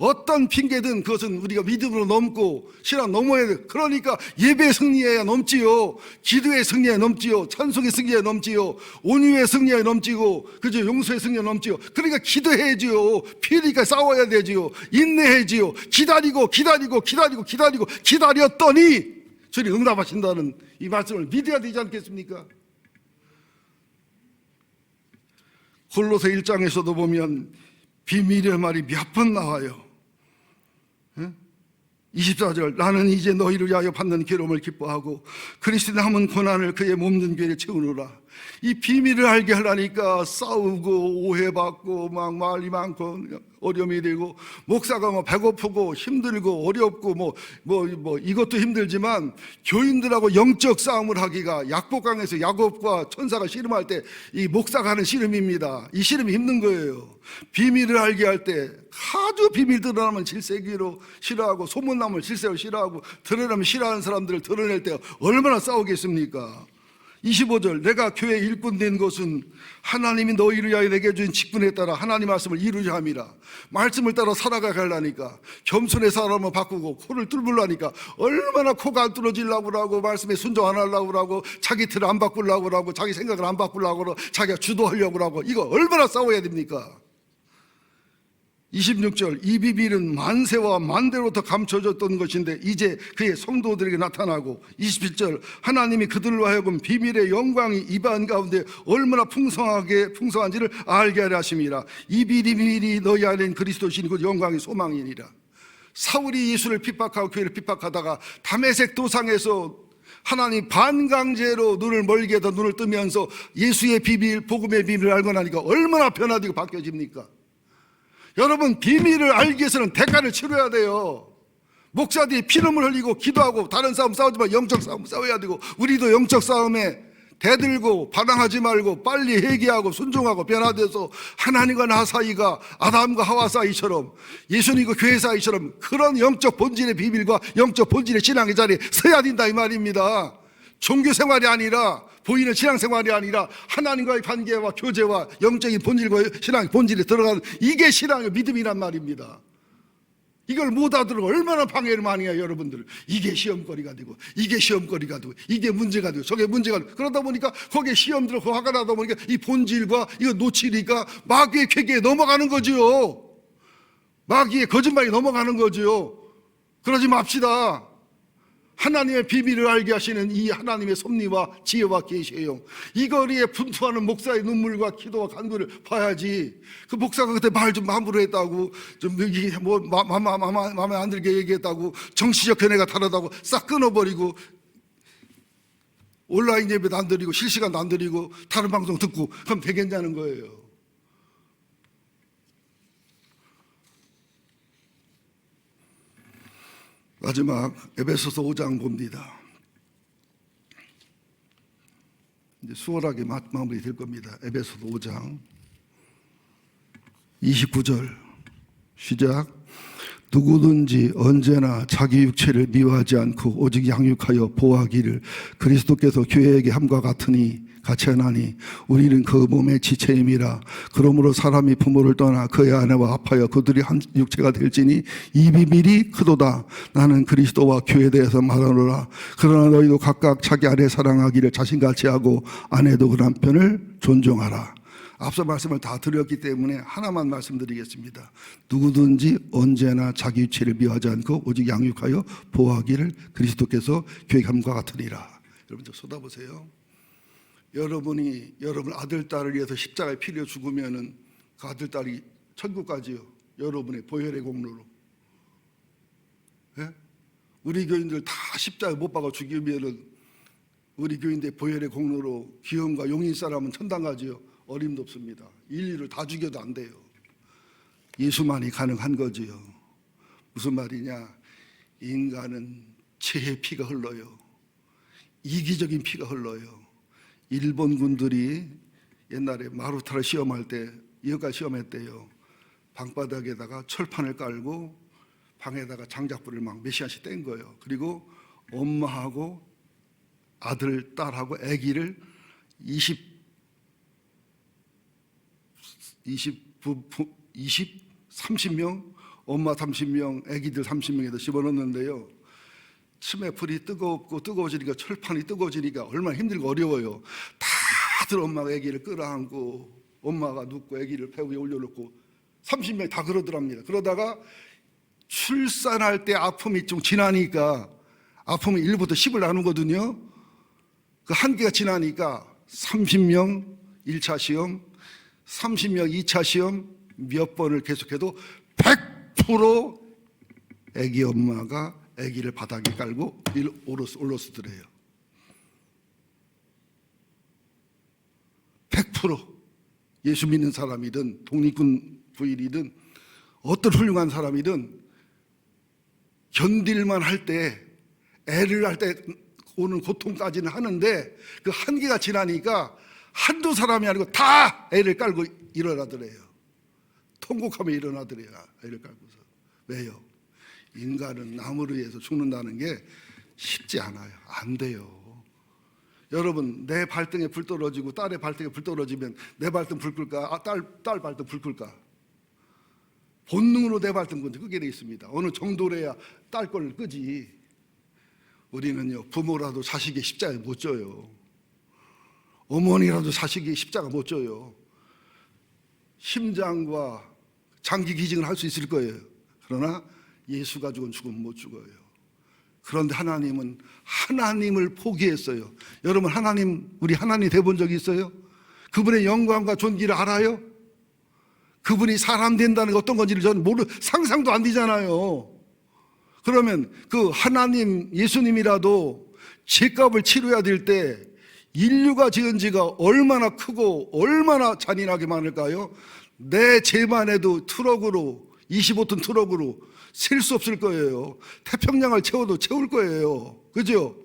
어떤 핑계든 그것은 우리가 믿음으로 넘고 신앙 넘어야 돼. 그러니까 예배의 승리해야 넘지요. 기도의 승리에 넘지요. 찬송의 승리에 넘지요. 온유의 승리에 넘지고, 그죠? 용서의 승리에 넘지요. 그러니까 기도해야지요. 피해니까 싸워야 되지요. 인내해야지요. 기다렸더니 주님 응답하신다는 이 말씀을 믿어야 되지 않겠습니까? 골로새 1장에서도 보면 비밀의 말이 몇 번 나와요. 24절, 나는 이제 너희를 위하여 받는 괴로움을 기뻐하고 그리스도의 남은 고난을 그의 몸된 괴를 채우노라. 이 비밀을 알게 하려니까 싸우고 오해받고 막 말이 많고 어려움이 되고, 목사가 뭐 배고프고 힘들고 어렵고 뭐 이것도 힘들지만 교인들하고 영적 싸움을 하기가, 약복강에서 야곱과 천사가 씨름할 때 이 목사가 하는 씨름입니다. 이 씨름이 힘든 거예요. 비밀을 알게 할 때 아주 비밀 드러나면 질색으로 싫어하고, 소문나면 질색으로 싫어하고, 드러나면 싫어하는 사람들을 드러낼 때 얼마나 싸우겠습니까? 25절, 내가 교회 일꾼 된 것은 하나님이 너희를 위하여 내게 주신 직분에 따라 하나님 말씀을 이루려 함이라. 말씀을 따라 살아가려니까, 겸손의 사람을 바꾸고 코를 뚫으려니까 얼마나 코가 안 뚫어지려고 그러고, 말씀에 순종 안 하려고 그러고, 자기 틀을 안 바꾸려고 그러고, 자기 생각을 안 바꾸려고 그러고, 자기가 주도하려고 그러고, 이거 얼마나 싸워야 됩니까? 26절, 이 비밀은 만세와 만대로부터 감춰졌던 것인데 이제 그의 성도들에게 나타나고, 27절, 하나님이 그들로 하여금 비밀의 영광이 입안 가운데 얼마나 풍성한지를 알게 하려 하심이라. 이 비밀이 너희 안에 그리스도시니 그 영광의 소망이니라. 사울이 예수를 핍박하고 교회를 핍박하다가 다메섹 도상에서 하나님 반강제로 눈을 멀게 해서 눈을 뜨면서 예수의 비밀, 복음의 비밀을 알고 나니까 얼마나 변화되고 바뀌어집니까? 여러분, 비밀을 알기 위해서는 대가를 치러야 돼요. 목사들이 피눈물 흘리고 기도하고 다른 싸움 싸우지만 영적 싸움 싸워야 되고, 우리도 영적 싸움에 대들고 반항하지 말고 빨리 회개하고 순종하고 변화돼서 하나님과 나 사이가 아담과 하와 사이처럼, 예수님과 교회 사이처럼 그런 영적 본질의 비밀과 영적 본질의 신앙의 자리에 서야 된다 이 말입니다. 종교 생활이 아니라, 보이는 신앙생활이 아니라 하나님과의 관계와 교제와 영적인 본질과 신앙의 본질에 들어가는, 이게 신앙의 믿음이란 말입니다. 이걸 못 알아들고 얼마나 방해를 많이 해요, 여러분들. 이게 시험거리가 되고, 이게 시험거리가 되고, 이게 문제가 되고, 저게 문제가 되고, 그러다 보니까 거기에 시험 들고 화가 나다 보니까 이 본질과 이거 놓치니까 마귀의 쾌계에 넘어가는 거지요. 마귀의 거짓말이 넘어가는 거지요. 그러지 맙시다. 하나님의 비밀을 알게 하시는 이 하나님의 섭리와 지혜와 계시에요. 이 거리에 분투하는 목사의 눈물과 기도와 간구를 봐야지. 그 목사가 그때 말 좀 함부로 했다고, 좀 마음에 안 들게 얘기했다고, 정치적 견해가 다르다고 싹 끊어버리고, 온라인 예배도 안 드리고 실시간도 안 드리고 다른 방송 듣고 그럼 되겠냐는 거예요. 마지막 에베소서 5장 봅니다. 이제 수월하게 마무리 될 겁니다. 에베소서 5장 29절 시작. 누구든지 언제나 자기 육체를 미워하지 않고 오직 양육하여 보호하기를 그리스도께서 교회에게 함과 같이 하나니 우리는 그 몸의 지체임이라. 그러므로 사람이 부모를 떠나 그의 아내와 합하여 그들이 한 육체가 될지니 이 비밀이 크도다. 나는 그리스도와 교회에 대해서 말하노라. 그러나 너희도 각각 자기 아내 사랑하기를 자신같이 하고 아내도 그 남편을 존중하라. 앞서 말씀을 다 드렸기 때문에 하나만 말씀드리겠습니다. 누구든지 언제나 자기 육체를 미워하지 않고 오직 양육하여 보호하기를 그리스도께서 교회의 함과 같으니라. 여러분 좀 쏟아보세요. 여러분이 여러분 아들, 딸을 위해서 십자가에 피려 죽으면은 그 아들, 딸이 천국 가지요. 여러분의 보혈의 공로로. 예? 우리 교인들 다 십자가에 못 박아 죽이면은 우리 교인들 보혈의 공로로 기업과 용인 사람은 천당 가지요. 어림도 없습니다. 인류를 다 죽여도 안 돼요. 예수만이 가능한 거지요. 무슨 말이냐? 인간은 죄의 피가 흘러요. 이기적인 피가 흘러요. 일본 군들이 옛날에 마루타를 시험할 때, 이어가 시험했대요. 방바닥에다가 철판을 깔고 방에다가 장작불을 막 몇 시간씩 뗀 거예요. 그리고 엄마하고 아들, 딸하고 아기를 30명 엄마 30명, 아기들 30명에다 집어넣는데요. 치매풀이 뜨거워지니까 철판이 뜨거워지니까 얼마나 힘들고 어려워요. 다들 엄마가 아기를 끌어안고 엄마가 눕고 아기를 배 위에 올려놓고 30명이 다 그러더랍니다. 그러다가 출산할 때 아픔이 좀 지나니까, 아픔이 1부터 10을 나누거든요. 그 한계가 지나니까 30명 1차 시험, 30명 2차 시험 몇 번을 계속해도 100% 아기 엄마가 아기를 바닥에 깔고 올라서더래요. 100% 예수 믿는 사람이든 독립군 부일이든 어떤 훌륭한 사람이든 견딜만 할 때, 애를 할 때 오는 고통까지는 하는데 그 한계가 지나니까 한두 사람이 아니고 다 애를 깔고 일어나더래요. 통곡하며 일어나더래요. 애를 깔고서. 왜요? 인간은 남을 위해서 죽는다는 게 쉽지 않아요. 안 돼요. 여러분, 내 발등에 불 떨어지고 딸의 발등에 불 떨어지면 내 발등 불 끌까? 딸 발등 불 끌까? 본능으로 내 발등 끄게 돼 있습니다. 어느 정도래야 딸 걸 끄지. 우리는요, 부모라도 자식의 십자가에 못 져요. 어머니라도 자식의 십자가 못 져요. 심장과 장기 기증을 할 수 있을 거예요. 그러나 예수가 죽은 죽으면 못 죽어요. 그런데 하나님은 하나님을 포기했어요. 여러분, 우리 하나님 대본 적이 있어요? 그분의 영광과 존귀를 알아요? 그분이 사람 된다는 게 어떤 건지를 저는 상상도 안 되잖아요. 그러면 그 하나님 예수님이라도 죄값을 치러야 될 때 인류가 지은 죄가 얼마나 크고 얼마나 잔인하게 많을까요? 내 죄만 해도 25톤 트럭으로 셀 수 없을 거예요. 태평양을 채워도 채울 거예요. 그죠?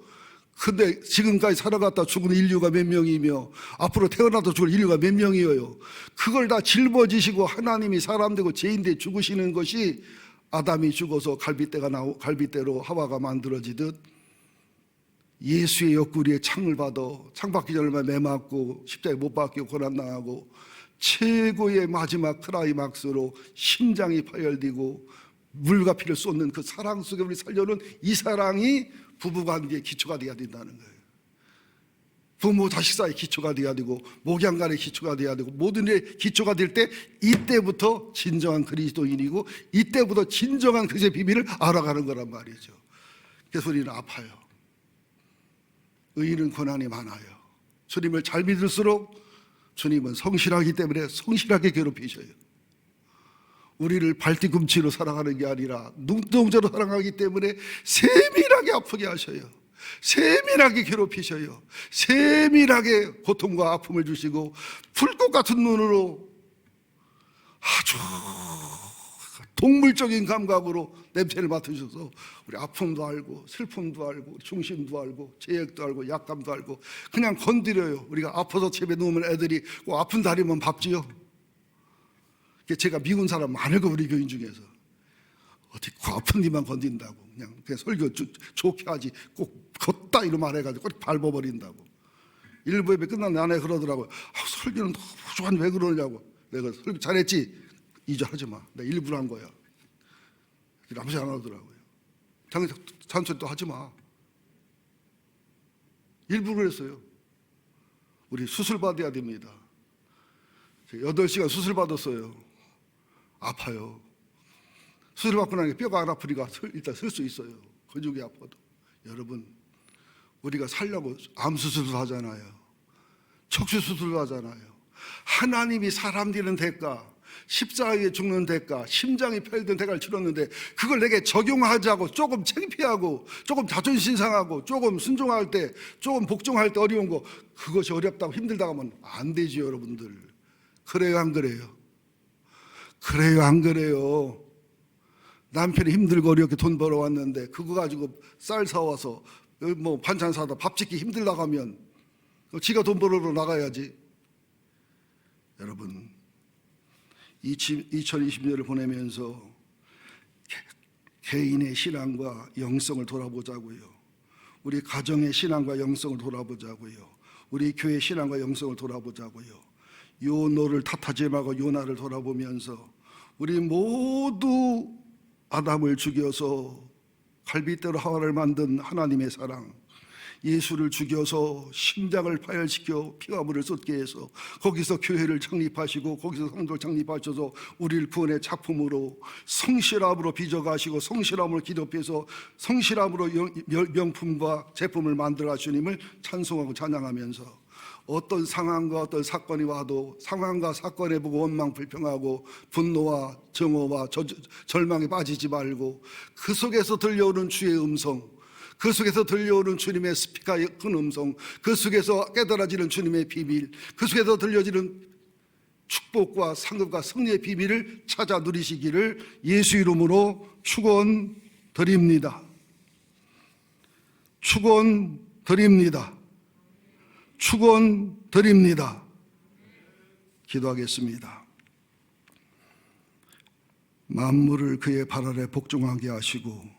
근데 지금까지 살아갔다 죽은 인류가 몇 명이며 앞으로 태어나도 죽을 인류가 몇 명이에요. 그걸 다 짊어지시고 하나님이 사람 되고 죄인 돼 죽으시는 것이, 아담이 죽어서 갈빗대로 하와가 만들어지듯 예수의 옆구리에 창을 받아 창받기 전에 매맞고 십자가에 못 박히고 고난당하고 최고의 마지막 클라이막스로 심장이 파열되고 물과 피를 쏟는 그 사랑 속에 우리 살려는 이 사랑이 부부관계의 기초가 되어야 된다는 거예요. 부모 자식 사이의 기초가 되어야 되고 목양 간의 기초가 되어야 되고 모든 일의 기초가 될 때 이때부터 진정한 그리스도인이고 이때부터 진정한 그리스도의 비밀을 알아가는 거란 말이죠. 그래서 우리는 아파요. 의인은 고난이 많아요. 주님을 잘 믿을수록 주님은 성실하기 때문에 성실하게 괴롭히셔요. 우리를 발뒤꿈치로 사랑하는 게 아니라 눈동자로 사랑하기 때문에 세밀하게 아프게 하셔요. 세밀하게 괴롭히셔요. 세밀하게 고통과 아픔을 주시고 불꽃 같은 눈으로 아주 동물적인 감각으로 냄새를 맡으셔서 우리 아픔도 알고 슬픔도 알고 중심도 알고 죄악도 알고 약감도 알고 그냥 건드려요. 우리가 아파서 집에 누우면 애들이 꼭 아픈 다리면 밥지요. 제가 미운 사람 많을 거 우리 교인 중에서 어떻게 그 아픈 데만 건든다고 그냥 설교 좋게 하지 꼭 걷다 이런 말 해가지고 꼭 밟아버린다고. 일부 예배 끝났는데 아내 그러더라고요. 설교는 너무 좋아하는데 왜 그러냐고. 내가 설교 잘했지? 2절 하지 마. 내가 일부러 한 거야. 아무지 안 하더라고요. 잔소리 또 하지 마. 일부러 했어요. 우리 수술 받아야 됩니다. 8시간 수술 받았어요. 아파요. 수술 받고 나니까 뼈가 안 아프니까 일단 설 수 있어요. 근육이 아파도. 여러분, 우리가 살려고 암 수술도 하잖아요. 척추 수술도 하잖아요. 하나님이 사람 되는 대가, 십자가에 죽는 대가, 심장이 펴있는 대가를 치렀는데 그걸 내게 적용하자고 조금 창피하고 조금 자존심 상하고 조금 순종할 때 조금 복종할 때 어려운 거, 그것이 어렵다고 힘들다고 하면 안 되지. 여러분들 그래요 안 그래요? 그래요 안 그래요? 남편이 힘들고 어렵게 돈 벌어왔는데 그거 가지고 쌀 사와서 뭐 반찬 사다 밥 짓기 힘들다고 하면 지가 돈 벌어러 나가야지. 여러분, 2020년을 보내면서 개인의 신앙과 영성을 돌아보자고요. 우리 가정의 신앙과 영성을 돌아보자고요. 우리 교회 신앙과 영성을 돌아보자고요. 요 너를 탓하지 말고 요나를 돌아보면서 우리 모두 아담을 죽여서 갈빗대로 하와를 만든 하나님의 사랑, 예수를 죽여서 심장을 파열시켜 피와 물을 쏟게 해서 거기서 교회를 창립하시고 거기서 성도를 창립하셔서 우리를 구원의 작품으로 성실함으로 빚어가시고 성실함으로 기도해서 성실함으로 명품과 제품을 만들어 주님을 찬송하고 찬양하면서 어떤 상황과 어떤 사건이 와도 상황과 사건에 보고 원망 불평하고 분노와 정오와 절망에 빠지지 말고 그 속에서 들려오는 주의 음성, 그 속에서 들려오는 주님의 스피커의 큰 음성, 그 속에서 깨달아지는 주님의 비밀, 그 속에서 들려지는 축복과 상급과 승리의 비밀을 찾아 누리시기를 예수 이름으로 축원드립니다. 축원드립니다. 축원드립니다. 기도하겠습니다. 만물을 그의 발 아래 복종하게 하시고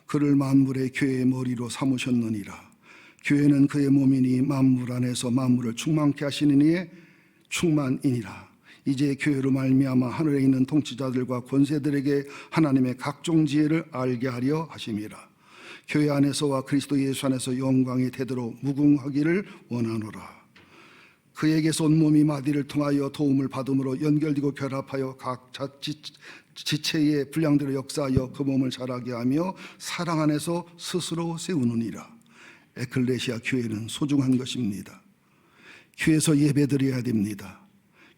그를 만물의 교회의 머리로 삼으셨느니라. 교회는 그의 몸이니 만물 안에서 만물을 충만케 하시는 이의 충만이니라. 이제 교회로 말미암아 하늘에 있는 통치자들과 권세들에게 하나님의 각종 지혜를 알게 하려 하심이라. 교회 안에서와 그리스도 예수 안에서 영광이 되도록 무궁하기를 원하노라. 그에게서 온몸이 마디를 통하여 도움을 받음으로 연결되고 결합하여 각 지체의 분량대로 역사하여 그 몸을 자라게 하며 사랑 안에서 스스로 세우느니라. 에클레시아 교회는 소중한 것입니다. 교회에서 예배드려야 됩니다.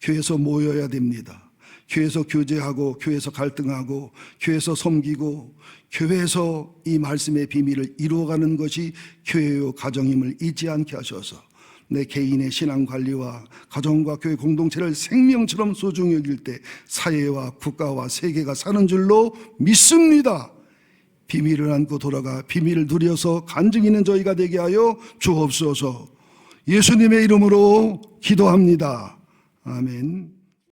교회에서 모여야 됩니다. 교회에서 교제하고 교회에서 갈등하고 교회에서 섬기고 교회에서 이 말씀의 비밀을 이루어가는 것이 교회요 가정임을 잊지 않게 하셔서 내 개인의 신앙관리와 가정과 교회 공동체를 생명처럼 소중히 여길 때 사회와 국가와 세계가 사는 줄로 믿습니다. 비밀을 안고 돌아가 비밀을 누려서 간증 있는 저희가 되게 하여 주옵소서. 예수님의 이름으로 기도합니다. 아멘.